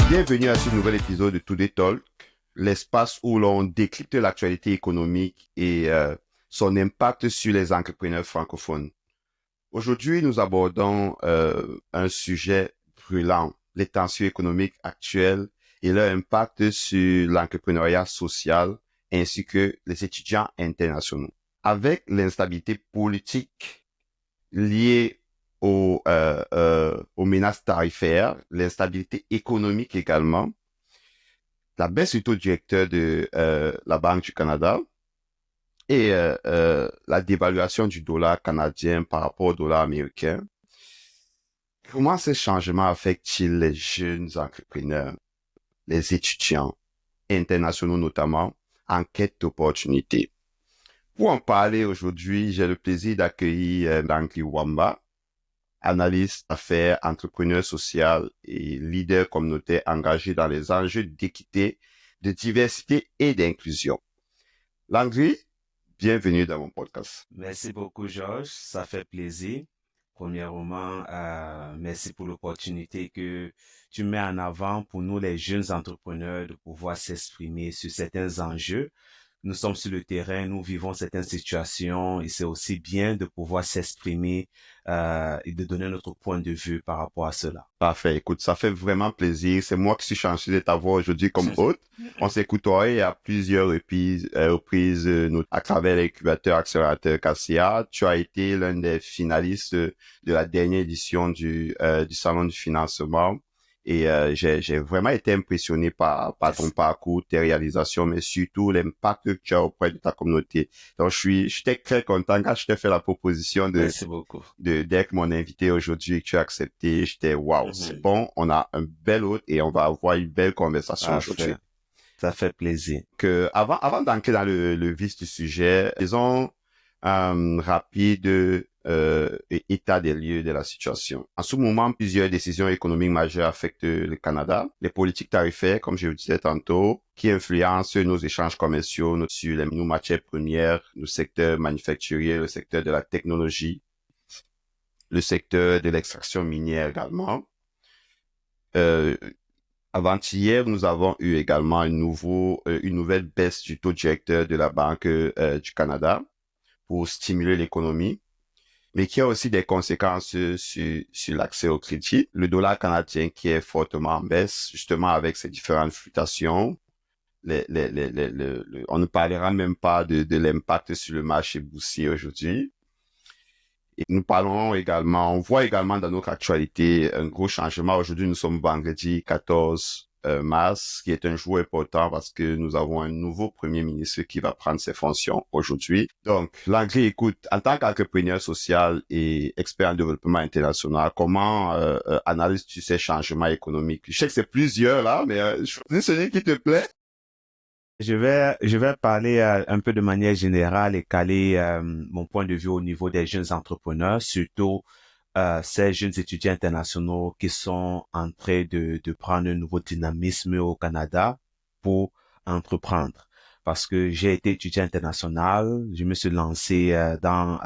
Bienvenue à ce nouvel épisode de Today Talk, l'espace où l'on décrypte l'actualité économique et son impact sur les entrepreneurs francophones. Aujourd'hui, nous abordons un sujet brûlant, les tensions économiques actuelles et leur impact sur l'entrepreneuriat social ainsi que les étudiants internationaux. Avec l'instabilité politique liée aux menaces tarifaires, l'instabilité économique également, la baisse du taux directeur de la Banque du Canada et la dévaluation du dollar canadien par rapport au dollar américain. Comment ces changements affectent-ils les jeunes entrepreneurs, les étudiants internationaux notamment, en quête d'opportunités? Pour en parler aujourd'hui, j'ai le plaisir d'accueillir Langri Wamba, analyste d'affaires, entrepreneur social et leader communautaire engagé dans les enjeux d'équité, de diversité et d'inclusion. Langri, bienvenue dans mon podcast. Merci beaucoup, Georges. Ça fait plaisir. Premièrement, merci pour l'opportunité que tu mets en avant pour nous, les jeunes entrepreneurs, de pouvoir s'exprimer sur certains enjeux. Nous sommes sur le terrain, nous vivons certaines situations et c'est aussi bien de pouvoir s'exprimer et de donner notre point de vue par rapport à cela. Parfait. Écoute, ça fait vraiment plaisir. C'est moi qui suis chanceux de t'avoir aujourd'hui comme hôte. On s'est côtoyé à plusieurs reprises à travers l'incubateur accélérateur CASIA. Tu as été l'un des finalistes de la dernière édition du Salon du financement. Et j'ai vraiment été impressionné par ton parcours, tes réalisations, mais surtout l'impact que tu as auprès de ta communauté. Donc, j'étais très content quand je t'ai fait la proposition Merci beaucoup. d'être mon invité aujourd'hui et que tu as accepté. J'étais, waouh, c'est bon, on a un bel hôte et on va avoir une belle conversation aujourd'hui. Ça fait plaisir. Avant d'entrer dans le vif du sujet, disons, rapide, état des lieux de la situation. En ce moment, plusieurs décisions économiques majeures affectent le Canada. Les politiques tarifaires, comme je vous disais tantôt, qui influencent nos échanges commerciaux sur nos matières premières, le secteur manufacturier, le secteur de la technologie, le secteur de l'extraction minière également. Avant-hier, nous avons eu également une nouvelle baisse du taux directeur de la Banque du Canada pour stimuler l'économie, mais qui a aussi des conséquences sur l'accès au crédit. Le dollar canadien qui est fortement en baisse, justement avec ces différentes fluctuations. On ne parlera même pas de l'impact sur le marché boursier aujourd'hui. Et nous parlons également, on voit également dans notre actualité un gros changement. Aujourd'hui, nous sommes vendredi 14 mars, qui est un jour important parce que nous avons un nouveau premier ministre qui va prendre ses fonctions aujourd'hui. Donc, Langri, écoute, en tant qu'entrepreneur social et expert en développement international, comment analyses-tu ces changements économiques? Je sais que c'est plusieurs là, mais choisis celui qui te plaît. Je vais parler un peu de manière générale et caler mon point de vue au niveau des jeunes entrepreneurs, surtout ces jeunes étudiants internationaux qui sont en train de prendre un nouveau dynamisme au Canada pour entreprendre. Parce que j'ai été étudiant international, je me suis lancé dans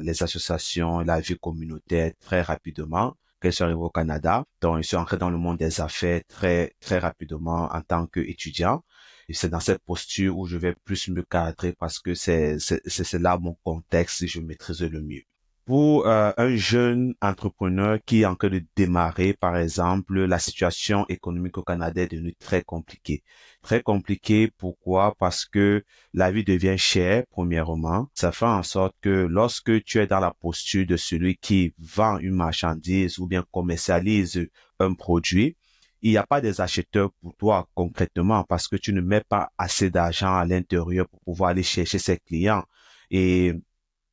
les associations et la vie communautaire très rapidement quand je suis arrivé au Canada. Donc, je suis entré dans le monde des affaires très, très rapidement en tant qu'étudiant. Et c'est dans cette posture où je vais plus me cadrer parce que c'est là mon contexte et je maîtrise le mieux. Pour un jeune entrepreneur qui est en train de démarrer, par exemple, la situation économique au Canada est devenue très compliquée. Très compliquée, pourquoi? Parce que la vie devient chère, premièrement. Ça fait en sorte que lorsque tu es dans la posture de celui qui vend une marchandise ou bien commercialise un produit, il n'y a pas des acheteurs pour toi concrètement parce que tu ne mets pas assez d'argent à l'intérieur pour pouvoir aller chercher ses clients. Et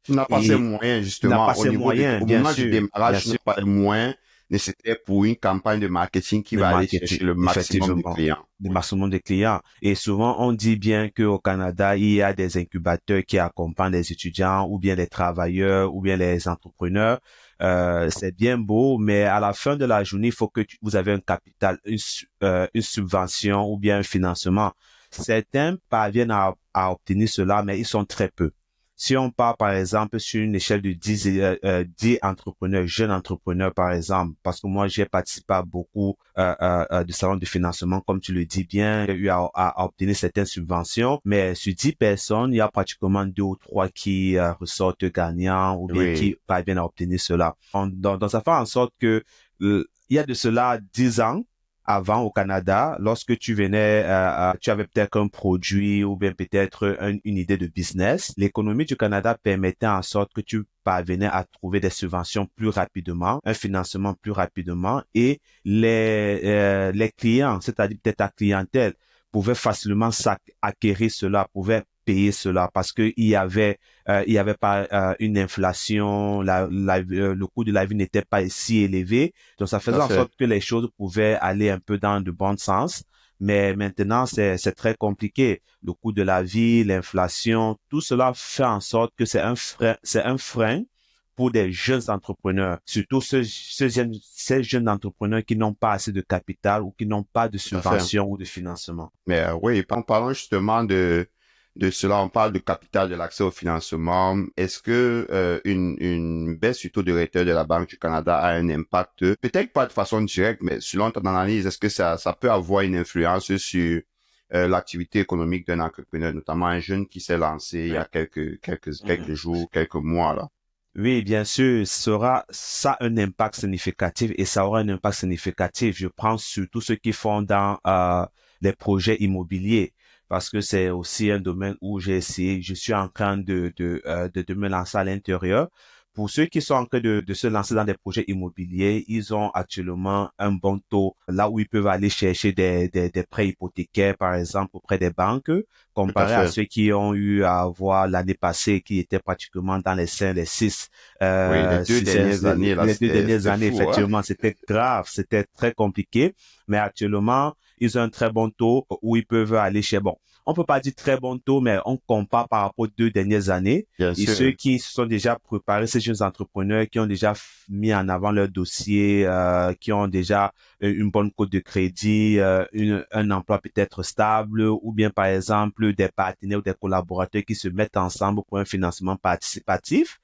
Tu n'as pas ces moyens, justement, au moment du démarrage, tu n'as pas les moyens nécessaires pour une campagne de marketing qui va aller chercher le maximum de clients. Le maximum de clients. Et souvent, on dit bien qu'au Canada, il y a des incubateurs qui accompagnent les étudiants ou bien les travailleurs ou bien les entrepreneurs. C'est bien beau, mais à la fin de la journée, il faut que vous avez un capital, une subvention ou bien un financement. Certains parviennent à obtenir cela, mais ils sont très peu. Si on part, par exemple, sur une échelle de 10 entrepreneurs, jeunes entrepreneurs, par exemple, parce que moi, j'ai participé à beaucoup de salons de financement, comme tu le dis bien, j'ai eu à obtenir certaines subventions, mais sur 10 personnes, il y a pratiquement 2 ou 3 qui ressortent gagnants ou bien Oui, qui parviennent à obtenir cela. Donc, ça fait en sorte que il y a de cela 10 ans, avant au Canada, lorsque tu venais, tu avais peut-être un produit ou bien peut-être une idée de business, l'économie du Canada permettait en sorte que tu parvenais à trouver des subventions plus rapidement, un financement plus rapidement et les clients, c'est-à-dire peut-être ta clientèle, pouvaient facilement acquérir cela, pouvaient payer cela parce il y avait pas une inflation, le coût de la vie n'était pas si élevé, donc ça tout à faisait en fait. sorte que les choses pouvaient aller un peu dans de bons sens. Mais maintenant, c'est très compliqué. Le coût de la vie, l'inflation, tout cela fait en sorte que c'est un frein pour des jeunes entrepreneurs, surtout ces jeunes entrepreneurs qui n'ont pas assez de capital ou qui n'ont pas de Tout à fait. subvention ou de financement. Mais oui, en parlant justement de cela, on parle de capital, de l'accès au financement. Est-ce que une baisse du taux de retrait de la Banque du Canada a un impact, peut-être pas de façon directe, mais selon ton analyse, est-ce que ça peut avoir une influence sur l'activité économique d'un entrepreneur, notamment un jeune qui s'est lancé il y a quelques Mhm. jours, quelques mois là? Oui, bien sûr, ça a un impact significatif et ça aura un impact significatif. Je prends surtout ceux qui font dans les projets immobiliers parce que c'est aussi un domaine où je suis en train de me lancer à l'intérieur. Pour ceux qui sont en train de se lancer dans des projets immobiliers, ils ont actuellement un bon taux là où ils peuvent aller chercher des prêts hypothécaires, par exemple, auprès des banques Tout à comparé à fait. ceux qui ont eu à avoir l'année passée, qui étaient pratiquement dans les 5, les 6, Oui, les deux dernières années là, les deux dernières c'était années, fou, hein? effectivement, c'était grave, c'était très compliqué. Mais actuellement, ils ont un très bon taux où ils peuvent aller chez, bon, on peut pas dire très bon taux, mais on compare par rapport aux 2 dernières années. Bien Et ceux sûr. qui se sont déjà préparés, ces jeunes entrepreneurs qui ont déjà mis en avant leur dossier, qui ont déjà une bonne cote de crédit, un emploi peut-être stable, ou bien par exemple des partenaires ou des collaborateurs qui se mettent ensemble pour un financement participatif,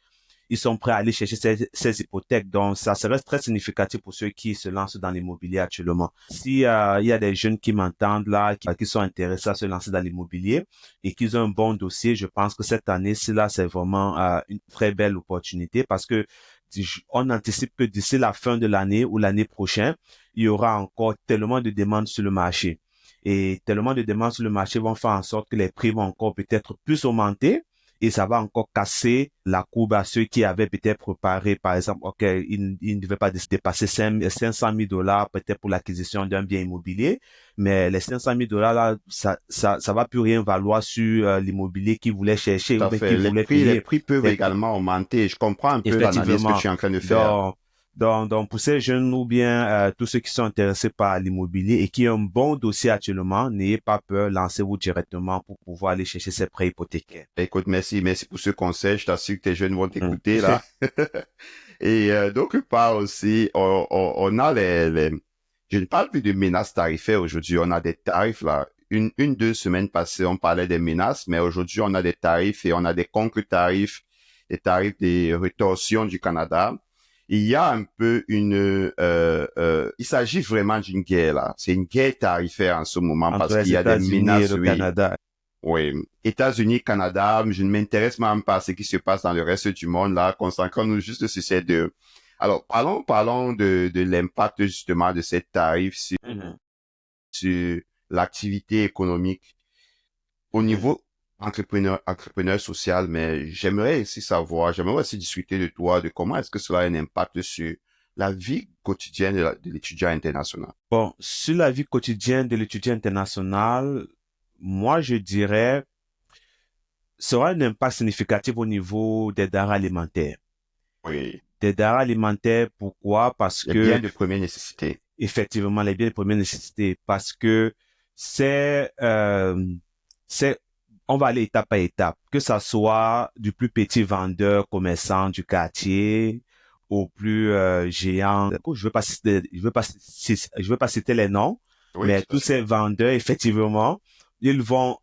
ils sont prêts à aller chercher ces hypothèques. Donc, ça serait très significatif pour ceux qui se lancent dans l'immobilier actuellement. Si il y a des jeunes qui m'entendent là, qui sont intéressés à se lancer dans l'immobilier et qui ont un bon dossier, je pense que cette année-ci là, c'est vraiment une très belle opportunité parce que on anticipe que d'ici la fin de l'année ou l'année prochaine, il y aura encore tellement de demandes sur le marché. Et tellement de demandes sur le marché vont faire en sorte que les prix vont encore peut-être plus augmenter et ça va encore casser la courbe à ceux qui avaient peut-être préparé, par exemple, OK, ils ne devaient pas dépasser 500 000 dollars peut-être pour l'acquisition d'un bien immobilier, mais les 500 000 dollars là, ça va plus rien valoir sur l'immobilier qu'ils voulaient chercher Tout ou à bien qu'ils fait. voulaient Les payer. prix peuvent Les- également augmenter. Je comprends un peu l'analyse que Effectivement. tu es en train de faire. Donc, donc pour ces jeunes ou bien tous ceux qui sont intéressés par l'immobilier et qui ont un bon dossier actuellement, n'ayez pas peur, lancez-vous directement pour pouvoir aller chercher ces prêts hypothécaires. Écoute, merci pour ce conseil. Je t'assure que tes jeunes vont Mm. t'écouter là. Et d'autre part aussi, on a je ne parle plus de menaces tarifaires aujourd'hui. On a des tarifs là. 2 semaines passées, on parlait des menaces, mais aujourd'hui, on a des tarifs et on a des contre-tarifs, des tarifs des rétorsions du Canada. Il y a un peu il s'agit vraiment d'une guerre là. C'est une guerre tarifaire en ce moment Entre parce qu'il les y a des États-Unis et menaces, le oui. Canada. Oui, États-Unis, Canada, je ne m'intéresse même pas à ce qui se passe dans le reste du monde là, concentrons-nous juste sur ces deux. Alors, parlons de l'impact justement de ces tarifs Mhm, sur l'activité économique au mhm. niveau entrepreneur social, mais j'aimerais aussi discuter de toi, de comment est-ce que cela a un impact sur la vie quotidienne de l'étudiant international. Bon, sur la vie quotidienne de l'étudiant international, moi je dirais, ça aura un impact significatif au niveau des denrées alimentaires. Oui, Des denrées alimentaires, pourquoi? Parce les biens que, de première nécessité. effectivement, les biens de première nécessité, parce que c'est, euh, c'est, on va aller étape par étape, que ça soit du plus petit vendeur, commerçant du quartier, au plus géant. Je veux pas citer les noms, Oui, mais tout à tous fait. ces vendeurs, effectivement, ils vont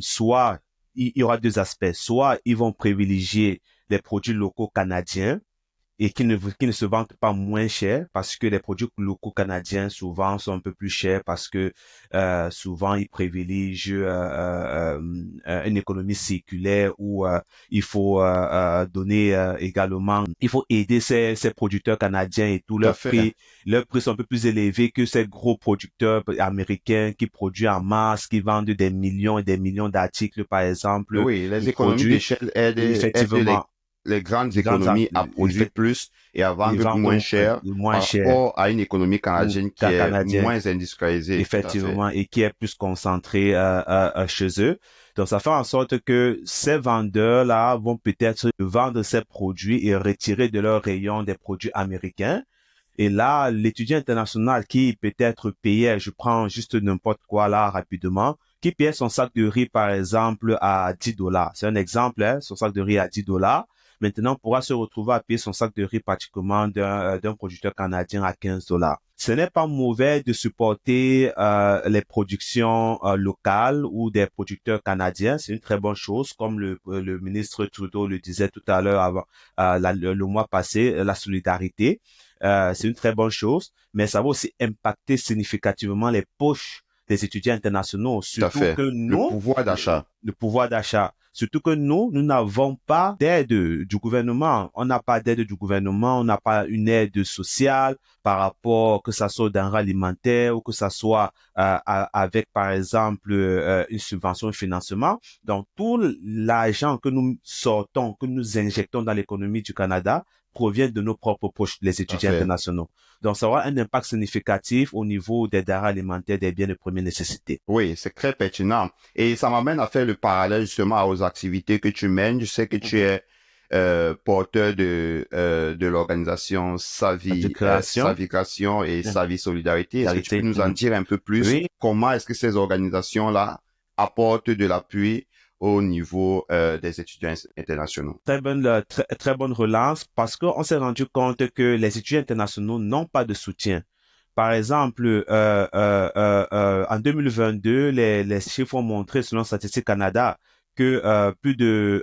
soit il y aura deux aspects. Soit ils vont privilégier les produits locaux canadiens et qui ne se vendent pas moins cher parce que les produits locaux canadiens souvent sont un peu plus chers parce que souvent ils privilégient une économie circulaire où il faut donner également, il faut aider ces producteurs canadiens et tout. Tout à fait. Leurs prix sont un peu plus élevés que ces gros producteurs américains qui produisent en masse, qui vendent des millions et des millions d'articles, par exemple, Oui, les de économies produits. d'échelle aident Effectivement, les grandes les grandes, économies à produire plus et à ils vendre vendent moins cher moins par cher rapport à une économie ou canadienne qui cas est canadien, moins industrialisée. Tout à fait. effectivement, et qui est plus concentré chez eux. Donc, ça fait en sorte que ces vendeurs-là vont peut-être vendre ces produits et retirer de leur rayon des produits américains. Et là, l'étudiant international qui peut-être payait, je prends juste n'importe quoi là rapidement, qui payait son sac de riz, par exemple, à 10 dollars. C'est un exemple, hein, son sac de riz à 10 dollars. Maintenant, pourra se retrouver à payer son sac de riz pratiquement d'un producteur canadien à 15 dollars. Ce n'est pas mauvais de supporter les productions locales ou des producteurs canadiens. C'est une très bonne chose, comme le ministre Trudeau le disait tout à l'heure avant le mois passé, la solidarité. C'est une très bonne chose, mais ça va aussi impacter significativement les poches des étudiants internationaux, Tout à surtout fait. que Le nous, pouvoir d'achat. le pouvoir d'achat. Surtout que nous n'avons pas d'aide du gouvernement. On n'a pas d'aide du gouvernement, on n'a pas une aide sociale par rapport que ça soit aux denrées alimentaires ou que ça soit avec, par exemple, une subvention de financement. Donc, tout l'argent que nous sortons, que nous injectons dans l'économie du Canada provient de nos propres poches, les Tout à étudiants fait. internationaux. Donc, ça aura un impact significatif au niveau des denrées alimentaires, des biens de première nécessité. Oui, c'est très pertinent. Et ça m'amène à faire le parallèle justement aux activités que tu mènes. Je sais que tu es porteur de l'organisation Création, Savigration et Savi Solidarité. Est-ce que tu peux charité. nous en dire un peu plus? Oui, Comment est-ce que ces organisations-là apportent de l'appui au niveau des étudiants internationaux? très bonne relance parce qu'on s'est rendu compte que les étudiants internationaux n'ont pas de soutien. Par exemple, en 2022, les chiffres ont montré, selon Statistique Canada, que plus de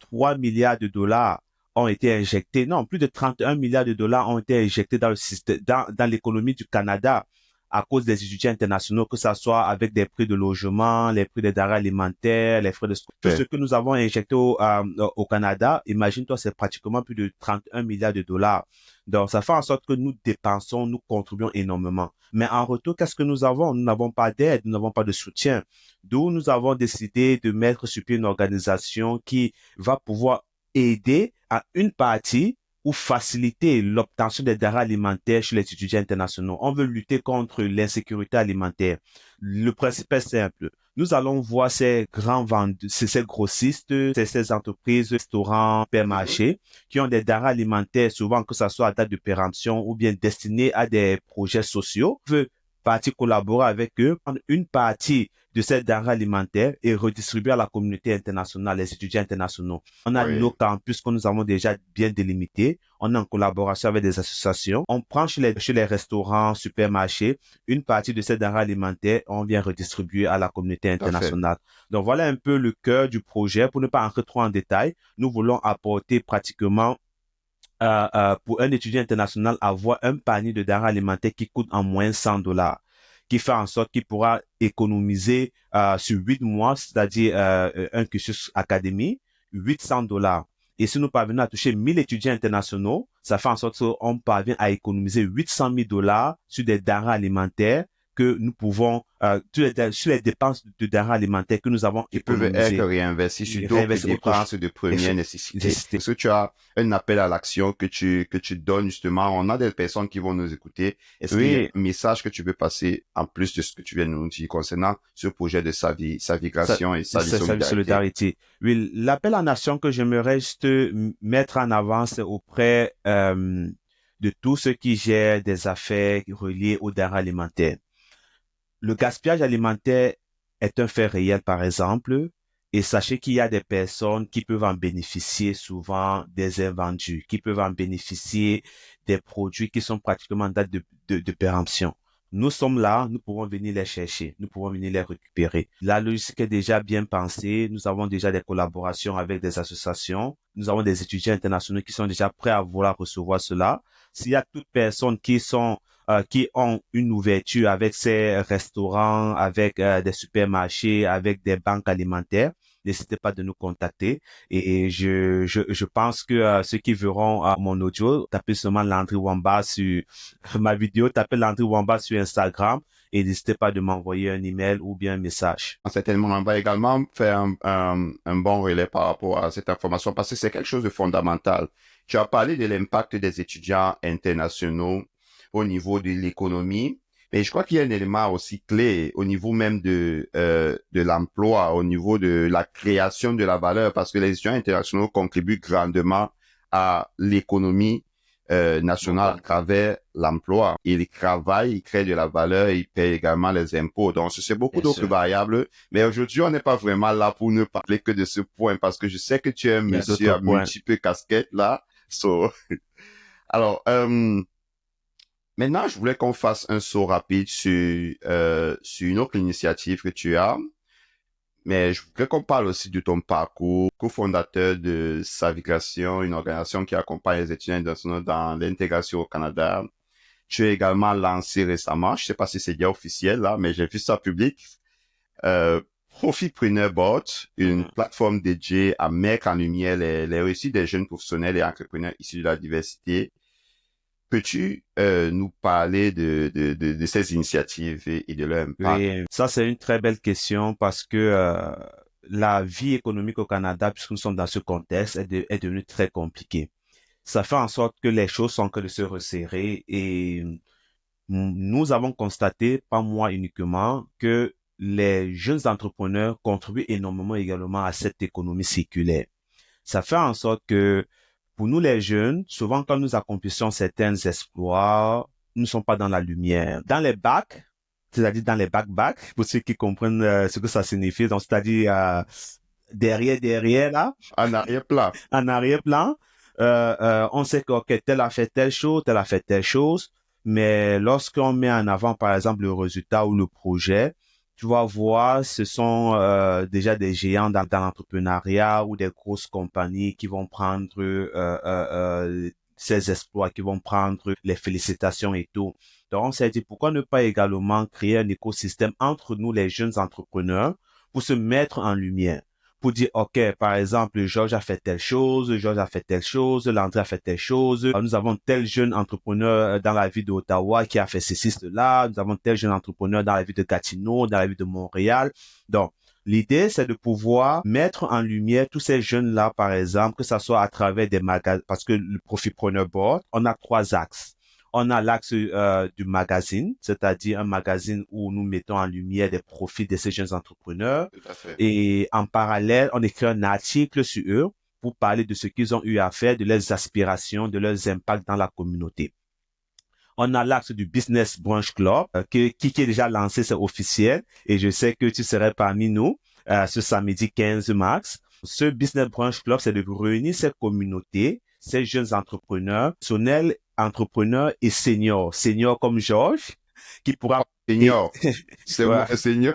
3 milliards de dollars ont été injectés. Non, plus de 31 milliards de dollars ont été injectés dans le système, dans l'économie du Canada à cause des étudiants internationaux, que ça soit avec des prix de logement, les prix des denrées alimentaires, les frais de tout ce Fait. que nous avons injecté au Canada. Imagine-toi, c'est pratiquement plus de 31 milliards de dollars. Donc, ça fait en sorte que nous dépensons, nous contribuons énormément. Mais en retour, qu'est-ce que nous avons? Nous n'avons pas d'aide, nous n'avons pas de soutien. D'où nous avons décidé de mettre sur pied une organisation qui va pouvoir aider à une partie ou faciliter l'obtention des denrées alimentaires chez les étudiants internationaux. On veut lutter contre l'insécurité alimentaire. Le principe est simple. Nous allons voir ces grands vendeurs, ces grossistes, ces entreprises, restaurants, supermarchés, qui ont des denrées alimentaires, souvent que ce soit à date de péremption ou bien destinées à des projets sociaux. On veut partie collaborer avec eux, prendre une partie de ces denrées alimentaires et redistribuer à la communauté internationale, les étudiants internationaux. On a Oui, nos campus que nous avons déjà bien délimités. On est en collaboration avec des associations. On prend chez les restaurants, supermarchés, une partie de ces denrées alimentaires, on vient redistribuer à la communauté tout à fait. internationale. Donc voilà un peu le cœur du projet. Pour ne pas entrer trop en détail, nous voulons apporter pratiquement pour un étudiant international avoir un panier de denrées alimentaires qui coûte en moins 100 dollars, qui fait en sorte qu'il pourra économiser sur 8 mois, c'est-à-dire un cursus académique, 800 dollars. Et si nous parvenons à toucher 1000 étudiants internationaux, ça fait en sorte qu'on parvient à économiser 800 000 dollars sur des denrées alimentaires que nous pouvons, sur les dépenses de denrées alimentaires que nous avons Qui peuvent être économisées réinvestis sur et d'autres réinvestir autre dépenses de première nécessité. nécessité. Est-ce que tu as un appel à l'action que tu donnes justement? On a des personnes qui vont nous écouter. Est-ce qu'il y a Oui, un message que tu veux passer en plus de ce que tu viens de nous dire concernant ce projet de Savigration et Savi service Solidarité? solidarité. Oui, l'appel à nation que j'aimerais juste mettre en avant, c'est auprès de tous ceux qui gèrent des affaires reliées aux denrées alimentaires. Le gaspillage alimentaire est un fait réel, par exemple, et sachez qu'il y a des personnes qui peuvent en bénéficier souvent des invendus, qui peuvent en bénéficier des produits qui sont pratiquement en date de péremption. Nous sommes là, nous pouvons venir les chercher, nous pouvons venir les récupérer. La logistique est déjà bien pensée. Nous avons déjà des collaborations avec des associations. Nous avons des étudiants internationaux qui sont déjà prêts à vouloir recevoir cela. S'il y a toute personne qui ont une ouverture avec ces restaurants, avec des supermarchés, avec des banques alimentaires, n'hésitez pas de nous contacter. Et je pense que ceux qui verront mon audio, tapez seulement Landry Wamba sur ma vidéo, tapez Landry Wamba sur Instagram et n'hésitez pas de m'envoyer un email ou bien un message. Certainement, on va également faire un bon relais par rapport à cette information parce que c'est quelque chose de fondamental. Tu as parlé de l'impact des étudiants internationaux au niveau de l'économie, mais je crois qu'il y a un élément aussi clé au niveau même de l'emploi, au niveau de la création de la valeur, parce que les étudiants internationaux contribuent grandement à l'économie nationale à travers l'emploi. Ils travaillent, ils créent de la valeur, ils payent également les impôts. Donc, c'est beaucoup Bien d'autres sûr. variables. Mais aujourd'hui, on n'est pas vraiment là pour ne parler que de ce point parce que je sais que tu es un Il y a monsieur d'autres à points. multiples casquettes là. So, alors, maintenant, je voulais qu'on fasse un saut rapide sur une autre initiative que tu as. Mais je voudrais qu'on parle aussi de ton parcours, cofondateur de Savigration, une organisation qui accompagne les étudiants internationaux dans l'intégration au Canada. Tu es également lancé récemment, je sais pas si c'est déjà officiel là, mais j'ai vu ça public, Profitpreneur Bot, une Mhm. plateforme dédiée à mettre en lumière les réussites des jeunes professionnels et entrepreneurs issus de la diversité. Peux-tu nous parler de ces initiatives et de leur impact? Oui, ça c'est une très belle question parce que la vie économique au Canada, puisque nous sommes dans ce contexte, est devenue très compliquée. Ça fait en sorte que les choses sont en train de se resserrer et nous avons constaté, pas moi uniquement, que les jeunes entrepreneurs contribuent énormément également à cette économie circulaire. Ça fait en sorte que pour nous les jeunes, souvent quand nous accomplissons certains exploits, nous ne sommes pas dans la lumière. Dans les bacs, c'est-à-dire dans les bacs, pour ceux qui comprennent ce que ça signifie, donc c'est-à-dire derrière là, En arrière-plan. en arrière-plan, on sait que ok, tel a fait telle chose, tel a fait telle chose, mais lorsqu'on met en avant, par exemple, le résultat ou le projet, tu vas voir, ce sont déjà des géants dans l'entrepreneuriat ou des grosses compagnies qui vont prendre ces exploits, qui vont prendre les félicitations et tout. Donc, on s'est dit, pourquoi ne pas également créer un écosystème entre nous, les jeunes entrepreneurs, pour se mettre en lumière pour dire, OK, par exemple, Georges a fait telle chose, Georges a fait telle chose, Landry a fait telle chose. Nous avons tel jeune entrepreneur dans la ville d'Ottawa qui a fait ceci, cela. Nous avons tel jeune entrepreneur dans la ville de Gatineau, dans la ville de Montréal. Donc, l'idée, c'est de pouvoir mettre en lumière tous ces jeunes-là, par exemple, que ça soit à travers des magasins, parce que le Profitpreneur Board, on a 3 axes. On a l'axe du magazine, c'est-à-dire un magazine où nous mettons en lumière des profils de ces jeunes entrepreneurs. Tout à fait. Et en parallèle, on écrit un article sur eux pour parler de ce qu'ils ont eu à faire, de leurs aspirations, de leurs impacts dans la communauté. On a l'axe du Business Branch Club qui est déjà lancé, c'est officiel. Et je sais que tu serais parmi nous ce samedi 15 mars. Ce Business Branch Club, c'est de réunir ces communautés, ces jeunes entrepreneurs, personnels, entrepreneurs et seniors. Seniors comme Georges, qui pourra... Et, Senior. C'est ouais, moi, senior.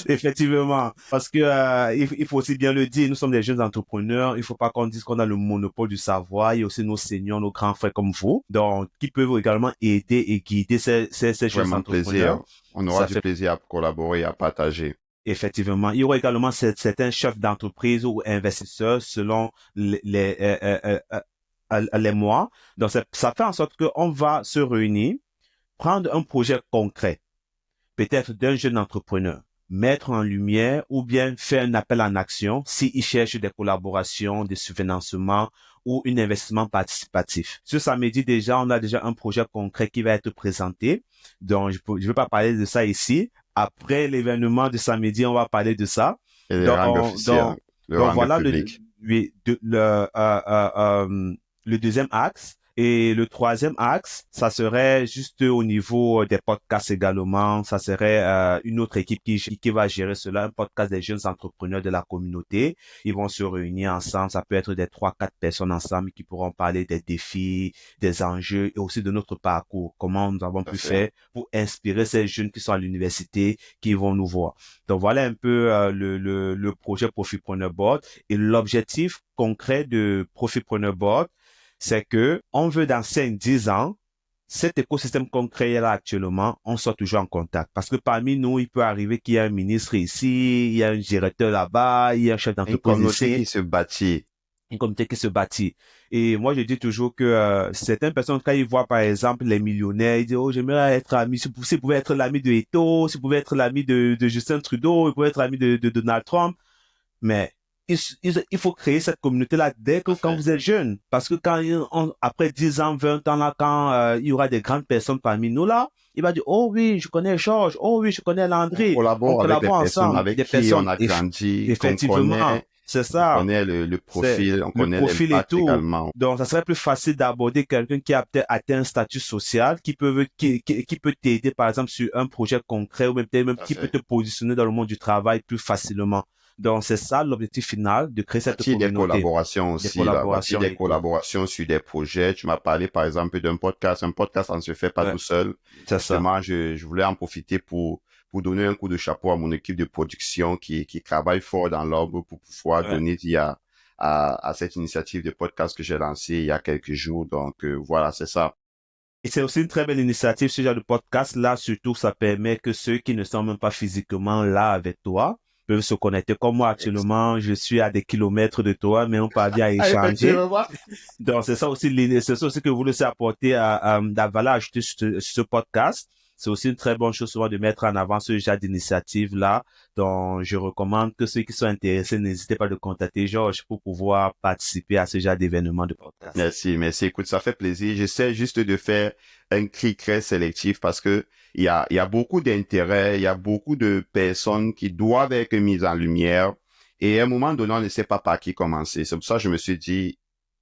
effectivement, parce que il faut aussi bien le dire, nous sommes des jeunes entrepreneurs, il faut pas qu'on dise qu'on a le monopole du savoir, il y a aussi nos seniors, nos grands frères comme vous, donc qui peuvent également aider et guider ces jeunes Vraiment entrepreneurs. plaisir. On aura Ça du fait plaisir à collaborer, à partager. effectivement. Il y aura également certains chefs d'entreprise ou investisseurs selon les mois. Donc ça fait en sorte qu'on va se réunir, prendre un projet concret peut-être d'un jeune entrepreneur, mettre en lumière ou bien faire un appel en action s'il cherche des collaborations, des subventionnements ou un investissement participatif. Ce samedi déjà, on a déjà un projet concret qui va être présenté. Donc, je ne vais pas parler de ça ici. Après l'événement de samedi, on va parler de ça. Et les rangs Donc, officiels, donc, le donc rang voilà public. le deuxième axe. Et le troisième axe, ça serait juste au niveau des podcasts également. Ça serait une autre équipe qui va gérer cela, un podcast des jeunes entrepreneurs de la communauté. Ils vont se réunir ensemble. Ça peut être des 3, 4 personnes ensemble qui pourront parler des défis, des enjeux et aussi de notre parcours. Comment nous avons pu faire pour inspirer ces jeunes qui sont à l'université, qui vont nous voir. Donc voilà un peu le projet Profitpreneur Board et l'objectif concret de Profitpreneur Board, c'est que on veut dans 5, 10 ans, cet écosystème qu'on crée là actuellement, on soit toujours en contact. Parce que parmi nous, il peut arriver qu'il y a un ministre ici, il y a un directeur là-bas, il y a un chef Une d'entreprise communauté ici, qui se bâtit. une communauté qui se bâtit. Et moi, je dis toujours que certaines personnes, quand ils voient par exemple les millionnaires, ils disent, oh, j'aimerais être ami, si vous pouvez être l'ami de Eto'o, si vous pouvez être l'ami de Justin Trudeau, vous pouvez être l'ami de Donald Trump. Mais il faut créer cette communauté-là dès que quand vous êtes jeune. Parce que après 10 ans, 20 ans, là, quand il y aura des grandes personnes parmi nous, là, il va dire, oh oui, je connais Georges, oh oui, je connais On Landry, on collabore avec les collabore personnes ensemble. avec Des qui on personnes, a grandi, qu'on effectivement, connaît, c'est on ça. connaît le C'est profil, on le connaît profil et l'impact tout. également. Donc, ça serait plus facile d'aborder quelqu'un qui a peut-être atteint un statut social, qui peut t'aider, par exemple, sur un projet concret ou même qui peut te positionner dans le monde du travail plus facilement. Donc, c'est ça l'objectif final de créer cette Bâtir des communauté, collaborations des aussi, là. Bâtir collaborations des et tout. collaborations sur des projets. Tu m'as parlé, par exemple, d'un podcast. Un podcast, ça ne se fait pas Ouais, tout seul. c'est ça. Justement, je voulais en profiter pour donner un coup de chapeau à mon équipe de production qui travaille fort dans l'ombre pour pouvoir Ouais. donner vie à cette initiative de podcast que j'ai lancée il y a quelques jours. Donc, voilà, c'est ça. Et c'est aussi une très belle initiative, ce genre de podcast. Là, surtout, ça permet que ceux qui ne sont même pas physiquement là avec toi peuvent se connecter. Comme moi, actuellement, je suis à des kilomètres de toi, mais on parvient à Ah, échanger. effectivement. Donc, c'est ça aussi que vous voulez apporter à la valeur ajoutée sur ce podcast. C'est aussi une très bonne chose souvent de mettre en avant ce genre d'initiative-là. Donc, je recommande que ceux qui sont intéressés, n'hésitez pas de contacter Georges pour pouvoir participer à ce genre d'événement de podcast. Merci, merci. Écoute, ça fait plaisir. J'essaie juste de faire un clic très sélectif parce que il y a beaucoup d'intérêts, il y a beaucoup de personnes qui doivent être mises en lumière. Et à un moment donné, on ne sait pas par qui commencer. C'est pour ça que je me suis dit,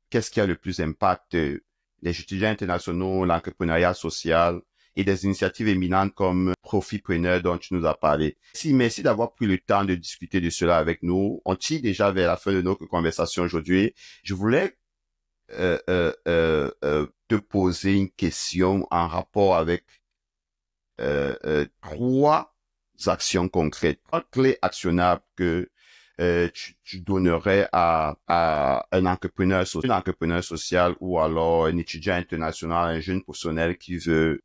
qu'est-ce qui a le plus d'impact? Les étudiants internationaux, l'entrepreneuriat social et des initiatives éminentes comme Profitpreneur dont tu nous as parlé. Merci d'avoir pris le temps de discuter de cela avec nous. On tire déjà vers la fin de notre conversation aujourd'hui. Je voulais te poser une question en rapport avec 3 actions concrètes, 3 clés actionnables que tu donnerais à un entrepreneur social ou alors un étudiant international, un jeune professionnel qui veut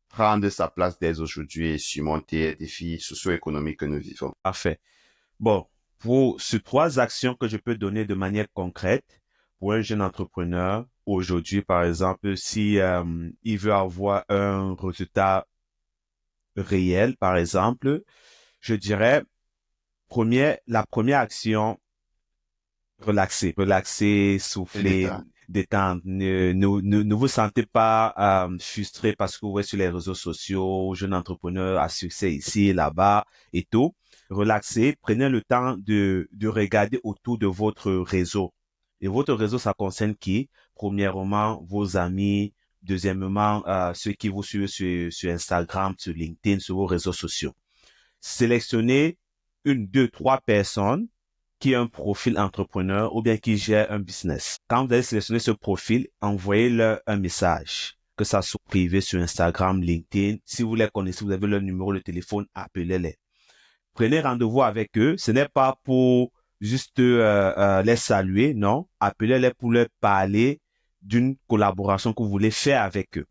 prendre sa place dès aujourd'hui et surmonter les défis socio-économiques que nous vivons. Parfait. Bon, pour ces 3 actions que je peux donner de manière concrète pour un jeune entrepreneur, aujourd'hui, par exemple, si il veut avoir un résultat réel, par exemple, je dirais, la première action, relaxer, C'est souffler, l'État. détendre. Ne vous sentez pas frustré parce que vous êtes sur les réseaux sociaux, jeune entrepreneur à succès ici et là-bas et tout. Relaxez, prenez le temps de regarder autour de votre réseau. Et votre réseau, ça concerne qui? Premièrement, vos amis. Deuxièmement, ceux qui vous suivent sur Instagram, sur LinkedIn, sur vos réseaux sociaux. Sélectionnez 1, 2, 3 personnes qui a un profil entrepreneur ou bien qui gère un business. Quand vous allez sélectionner ce profil, envoyez-leur un message, que ça soit privé sur Instagram, LinkedIn. Si vous les connaissez, vous avez leur numéro de téléphone, appelez-les. Prenez rendez-vous avec eux. Ce n'est pas pour juste les saluer, non. Appelez-les pour leur parler d'une collaboration que vous voulez faire avec eux.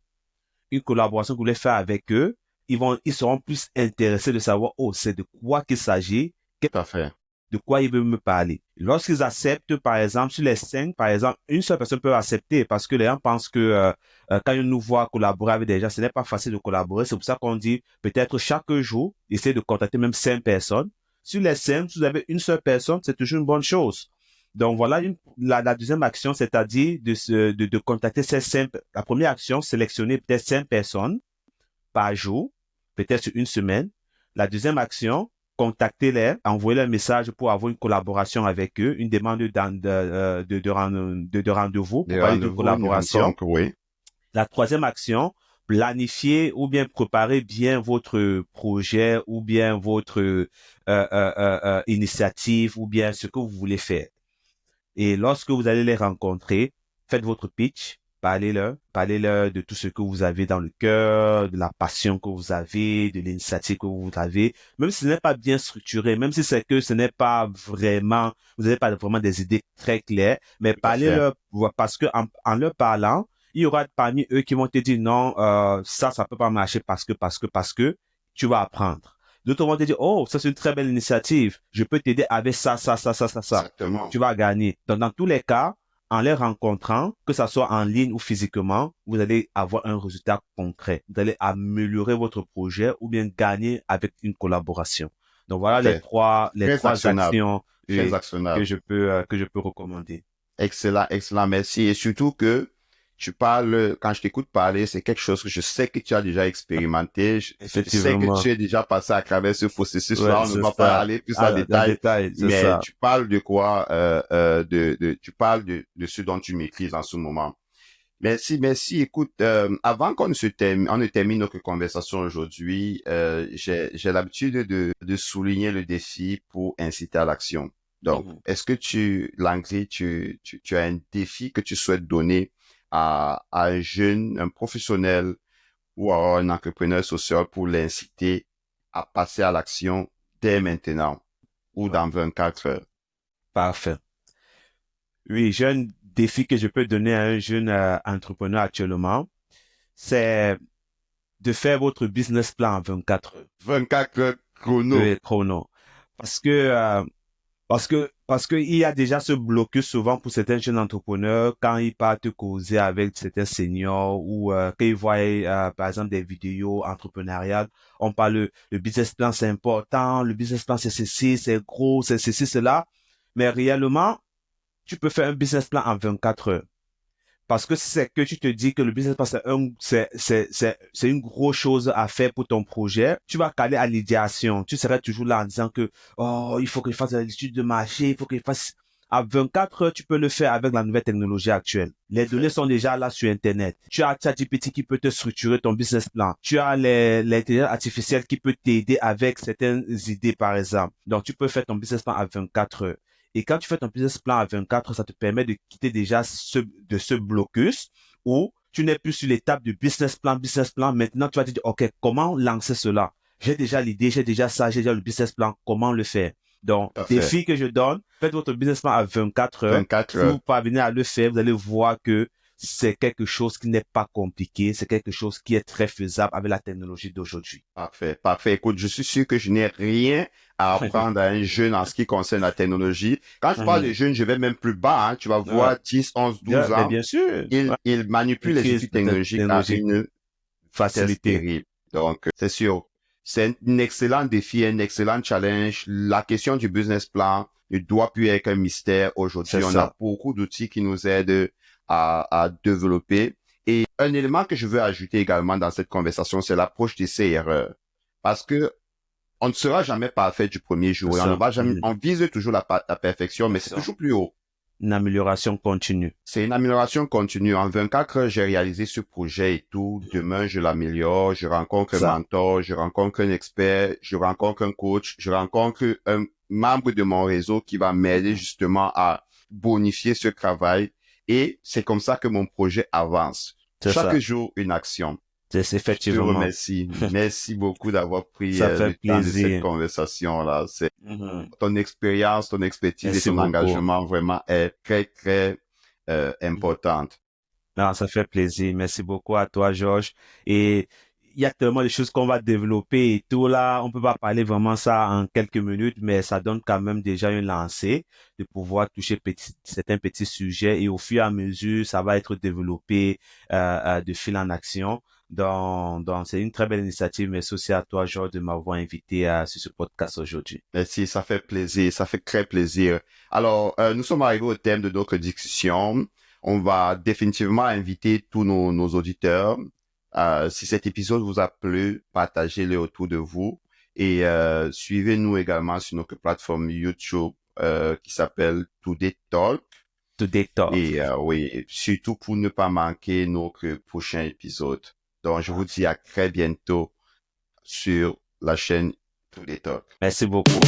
Une collaboration que vous voulez faire avec eux, ils seront plus intéressés de savoir, oh, c'est de quoi qu'il s'agit, Tout à fait. de quoi ils veulent me parler. Lorsqu'ils acceptent, par exemple, sur les 5, par exemple, une seule personne peut accepter parce que les gens pensent que quand ils nous voient collaborer avec des gens, ce n'est pas facile de collaborer. C'est pour ça qu'on dit peut-être chaque jour, essayez de contacter même 5 personnes. Sur les 5, si vous avez une seule personne, c'est toujours une bonne chose. Donc voilà la deuxième action, c'est-à-dire de contacter ces 5. La première action, sélectionner peut-être 5 personnes par jour, peut-être sur une semaine. La deuxième action, contactez-les, envoyez-leur un message pour avoir une collaboration avec eux, une demande de rendez-vous pour Des parler d'une rendez-vous, une collaboration. rencontre, oui. La troisième action, planifier ou bien préparer bien votre projet ou bien votre initiative ou bien ce que vous voulez faire. Et lorsque vous allez les rencontrer, faites votre pitch, parlez-leur de tout ce que vous avez dans le cœur, de la passion que vous avez, de l'initiative que vous avez. Même si ce n'est pas bien structuré, même si c'est que ce n'est pas vraiment, vous n'avez pas vraiment des idées très claires, mais Tout à fait. parlez-leur parce que en leur parlant, il y aura parmi eux qui vont te dire non, ça peut pas marcher parce que tu vas apprendre. D'autres vont te dire, oh, ça c'est une très belle initiative. Je peux t'aider avec ça. Exactement. Tu vas gagner. Donc, dans tous les cas, en les rencontrant, que ça soit en ligne ou physiquement, vous allez avoir un résultat concret. Vous allez améliorer votre projet ou bien gagner avec une collaboration. Donc, voilà Parfait. les Très trois actionnable. actions Très que actionnable. que je peux recommander. Excellent, excellent, merci. Et surtout que tu parles, quand je t'écoute parler, c'est quelque chose que je sais que tu as déjà expérimenté. Je sais que Effectivement. tu es déjà passé à travers ce Ouais, processus-là. On ne c'est va pas ça. aller plus en Ah, dans le détail, détail, c'est mais ça. tu parles de quoi, tu parles de ce dont tu maîtrises en ce moment. Merci, merci. Écoute, avant on ne termine notre conversation aujourd'hui, j'ai l'habitude de souligner le défi pour inciter à l'action. Donc, Mhm. est-ce que Langley, tu as un défi que tu souhaites donner à un jeune, un professionnel ou à un entrepreneur social pour l'inciter à passer à l'action dès maintenant ou Ouais. dans 24 heures? Parfait. Oui, j'ai un défi que je peux donner à un jeune entrepreneur actuellement, c'est de faire votre business plan en 24 heures. 24 heures chrono. Oui, chrono. Parce que, parce que il y a déjà ce blocus souvent pour certains jeunes entrepreneurs quand ils partent causer avec certains seniors ou quand ils voient, par exemple, des vidéos entrepreneuriales. On parle, le business plan c'est important, le business plan c'est ceci, c'est gros, c'est ceci, cela. Mais réellement, tu peux faire un business plan en 24 heures. Parce que si c'est que tu te dis que le business plan, c'est une grosse chose à faire pour ton projet, tu vas caler à l'idéation. Tu serais toujours là en disant que, oh, il faut que je fasse l'étude de marché, il faut que je fasse, à 24 heures, tu peux le faire avec la nouvelle technologie actuelle. Les données Parfait. sont déjà là sur Internet. Tu as ChatGPT qui peut te structurer ton business plan. Tu as l'intelligence artificielle qui peut t'aider avec certaines idées, par exemple. Donc, tu peux faire ton business plan à 24 heures. Et quand tu fais ton business plan à 24 heures, ça te permet de quitter déjà de ce blocus où tu n'es plus sur l'étape du business plan, business plan. Maintenant, tu vas te dire, OK, comment lancer cela? J'ai déjà l'idée, j'ai déjà ça, j'ai déjà le business plan. Comment le faire? Donc, Parfait. défi que je donne, faites votre business plan à 24 heures. 24 Si heures. vous parvenez à le faire, vous allez voir que c'est quelque chose qui n'est pas compliqué, c'est quelque chose qui est très faisable avec la technologie d'aujourd'hui. Parfait, parfait. Écoute, je suis sûr que je n'ai rien à apprendre à un jeune en ce qui concerne la technologie. Quand je parle de jeune, je vais même plus bas, hein. Tu vas Ouais. voir 10, 11, 12 Mais ans. bien sûr, ouais. Il manipule les Maîtrise outils de technologiques à technologie, une vitesse facilité. terrible. Donc, c'est sûr. C'est un excellent défi, un excellent challenge. La question du business plan ne doit plus être un mystère. C'est Aujourd'hui, on a ça. beaucoup d'outils qui nous aident à développer. Et un élément que je veux ajouter également dans cette conversation, c'est l'approche d'essai-erreur. Parce que on ne sera jamais parfait du premier C'est jour et on ne ça. va jamais, on vise toujours la perfection, mais C'est c'est ça. toujours plus haut. Une amélioration continue. C'est une amélioration continue. En 24 heures, j'ai réalisé ce projet et tout. Demain, je l'améliore. Je rencontre un Ça. mentor, je rencontre un expert, je rencontre un coach, je rencontre un membre de mon réseau qui va m'aider justement à bonifier ce travail. Et c'est comme ça que mon projet avance. C'est Chaque ça. jour, une action. C'est Je te effectivement. remercie. Merci beaucoup d'avoir pris Ça fait le temps de cette plaisir. conversation-là. C'est Mhm. ton expérience, ton expertise et Merci ton beaucoup. engagement vraiment est très, très importante. Non, ça fait plaisir. Merci beaucoup à toi, Georges. Et il y a tellement de choses qu'on va développer et tout là. On peut pas parler vraiment ça en quelques minutes, mais ça donne quand même déjà une lancée de pouvoir toucher certains petits sujets et au fur et à mesure, ça va être développé de fil en action. Donc, c'est une très belle initiative. Merci aussi à toi, Georges, de m'avoir invité sur ce podcast aujourd'hui. Merci, ça fait plaisir, ça fait très plaisir. Alors, nous sommes arrivés au thème de notre discussion. On va définitivement inviter tous nos auditeurs. Si cet épisode vous a plu, partagez-le autour de vous. Et suivez-nous également sur notre plateforme YouTube qui s'appelle Today Talk. Today Talk. Et oui, surtout pour ne pas manquer notre prochain épisode. Donc, je vous dis à très bientôt sur la chaîne Today Talk. Merci beaucoup.